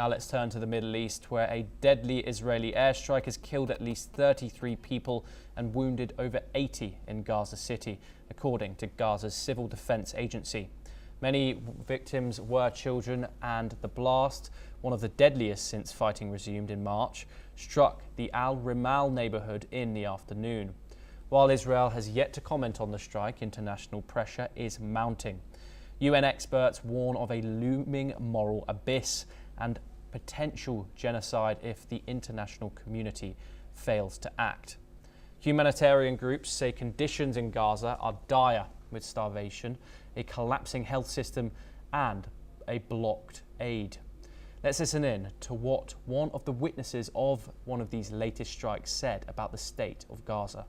Now let's turn to the Middle East, where a deadly Israeli airstrike has killed at least 33 people and wounded over 80 in Gaza City, according to Gaza's Civil Defense Agency. Many victims were children, and the blast, one of the deadliest since fighting resumed in March, struck the Al-Rimal neighborhood in the afternoon. While Israel has yet to comment on the strike, international pressure is mounting. UN experts warn of a looming moral abyss and potential genocide if the international community fails to act. Humanitarian groups say conditions in Gaza are dire, with starvation, a collapsing health system and a blocked aid. Let's listen in to what one of the witnesses of one of these latest strikes said about the state of Gaza.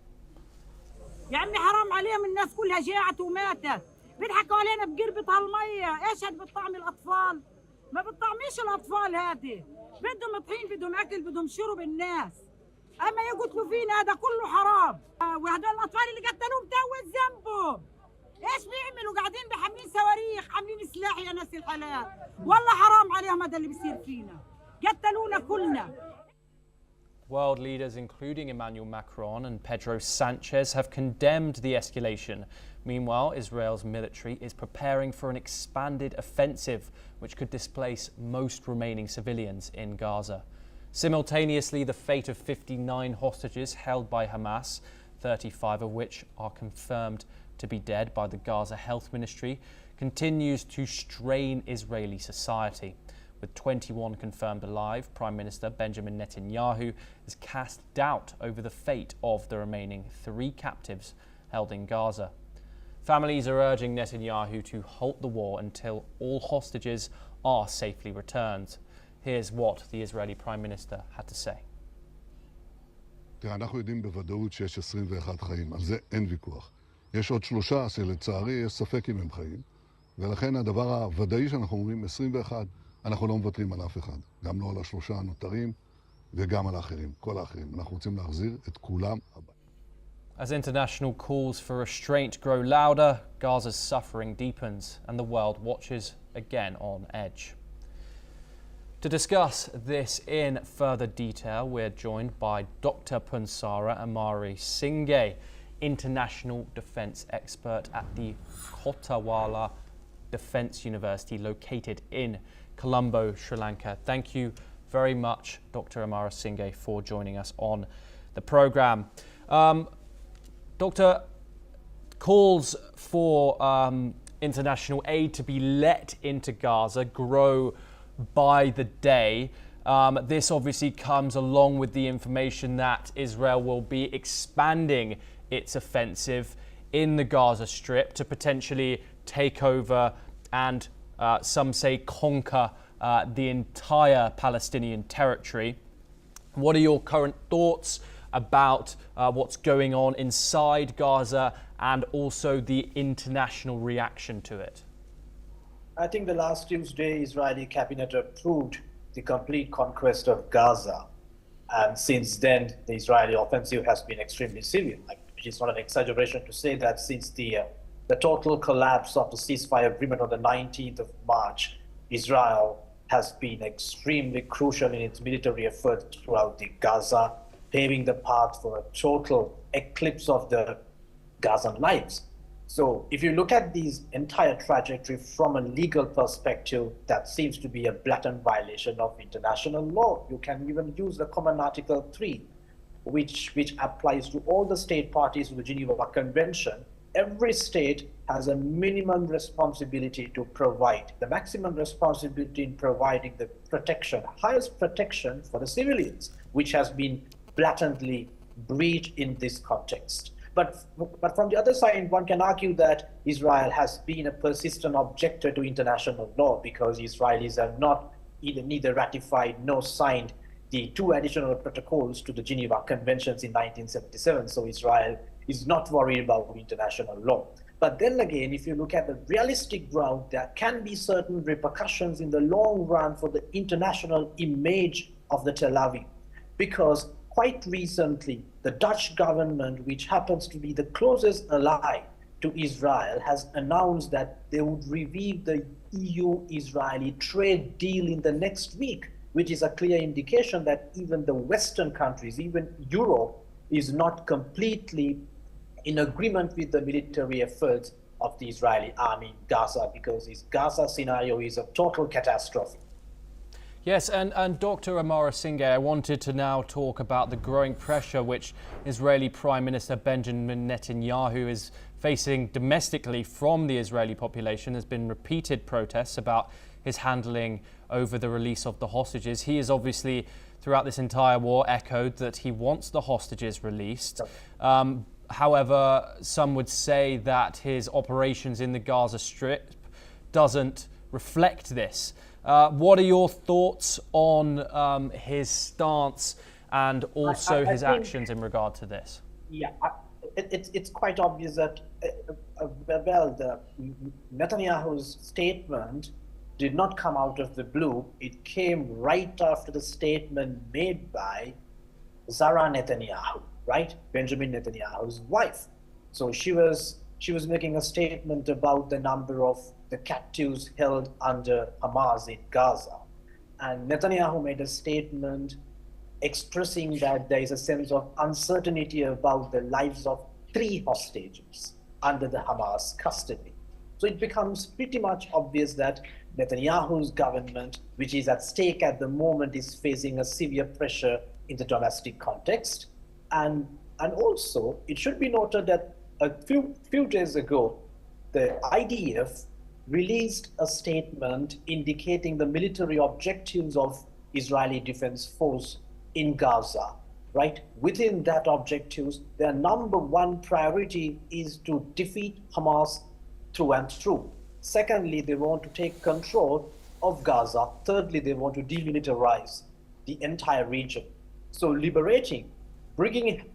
يا عمي حرام عليهم الناس كلها جاعت وماتت بيضحكوا علينا بقربة هالمية ايش هاد بتطعم الاطفال ما بتطعميش الاطفال هذه بدهم طحين بدهم اكل بدهم شرب الناس اما يقتلوا فينا هذا كله حرام وهدول الاطفال اللي قتلوهم توت ذنبهم ايش بيعملوا قاعدين بحاملين صواريخ حاملين سلاح يا ناس الحلال والله حرام عليهم هذا اللي بيصير فينا قتلونا كلنا. World leaders, including Emmanuel Macron and Pedro Sanchez, have condemned the escalation. Meanwhile, Israel's military is preparing for an expanded offensive which could displace most remaining civilians in Gaza. Simultaneously, the fate of 59 hostages held by Hamas, 35 of which are confirmed to be dead by the Gaza Health Ministry, continues to strain Israeli society. With 21 confirmed alive, Prime Minister Benjamin Netanyahu has cast doubt over the fate of the remaining 3 captives held in Gaza. Families are urging Netanyahu to halt the war until all hostages are safely returned. Here's what the Israeli Prime Minister had to say. אנחנו יודעים בוודאות שיש 21 חיים, על זה אין ויכוח. יש עוד 3 שלצערי יש ספק אם הם חיים, ולכן הדבר הוודאי שאנחנו אומרים 21, אנחנו לא מוותרים על אף אחד, גם לא על ה3 הנותרים וגם על האחרים, כל האחרים. אנחנו רוצים להחזיר את כולם הביתה. As international calls for restraint grow louder, Gaza's suffering deepens and the world watches again on edge. To discuss this in further detail, we're joined by Dr. Punsara Amari Singh, international defense expert at the Kotawala Defense University located in Colombo, Sri Lanka. Thank you very much, Dr. Amara Singh, for joining us on the program. Doctor, calls for international aid to be let into Gaza grow by the day. This obviously comes along with the information that Israel will be expanding its offensive in the Gaza Strip to potentially take over and some say conquer the entire Palestinian territory. What are your current thoughts about what's going on inside Gaza and also the international reaction to it? I think the last Tuesday, Israeli cabinet approved the complete conquest of Gaza. And since then, the Israeli offensive has been extremely severe. It is not an exaggeration to say that since the total collapse of the ceasefire agreement on the 19th of March, Israel has been extremely crucial in its military efforts throughout the Gaza, paving the path for a total eclipse of the Gazan lives. So if you look at this entire trajectory from a legal perspective, that seems to be a blatant violation of international law. You can even use the Common Article 3, which applies to all the state parties to the Geneva Convention. Every state has a minimum responsibility to provide, the maximum responsibility in providing the protection, highest protection for the civilians, which has been blatantly breached in this context. But from the other side, one can argue that Israel has been a persistent objector to international law because Israelis have not neither ratified nor signed the 2 additional protocols to the Geneva Conventions in 1977. So Israel is not worried about international law. But then again, if you look at the realistic ground, there can be certain repercussions in the long run for the international image of the Tel Aviv. Because quite recently, the Dutch government, which happens to be the closest ally to Israel, has announced that they would review the EU-Israeli trade deal in the next week. which is a clear indication that even the Western countries, even Europe, is not completely in agreement with the military efforts of the Israeli army in Gaza, because this Gaza scenario is a total catastrophe. Yes, and Dr. Amara Singh, I wanted to now talk about the growing pressure which Israeli Prime Minister Benjamin Netanyahu is facing domestically from the Israeli population. There's been repeated protests about his handling over the release of the hostages. He has obviously, throughout this entire war, echoed that he wants the hostages released. However, some would say that his operations in the Gaza Strip doesn't reflect this. What are your thoughts on his stance and also his actions in regard to this? Yeah, it's quite obvious that Netanyahu's statement did not come out of the blue. It came right after the statement made by Zara Netanyahu, right? Benjamin Netanyahu's wife. So she was making a statement about the number of the captives held under Hamas in Gaza. And Netanyahu made a statement expressing that there is a sense of uncertainty about the lives of 3 hostages under the Hamas custody. So it becomes pretty much obvious that Netanyahu's government, which is at stake at the moment, is facing a severe pressure in the domestic context. And also, it should be noted that a few days ago, the IDF released a statement indicating the military objectives of Israeli Defense Force in Gaza, right? Within that objectives, their number 1 priority is to defeat Hamas through and through. Secondly, they want to take control of Gaza. Thirdly, they want to demilitarize the entire region. So bringing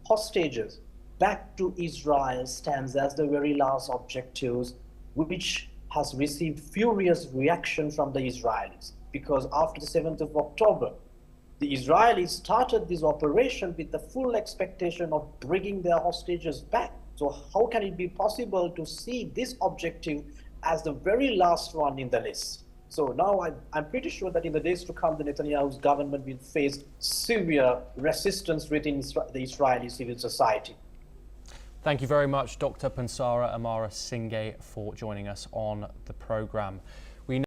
hostages back to Israel stands as the very last objectives, which has received furious reaction from the Israelis. Because after the 7th of October, the Israelis started this operation with the full expectation of bringing their hostages back. So how can it be possible to see this objective as the very last one in the list? So now I'm pretty sure that in the days to come, the Netanyahu's government will face severe resistance within the Israeli civil society. Thank you very much, Dr. Pansara Amara Singh, for joining us on the programme.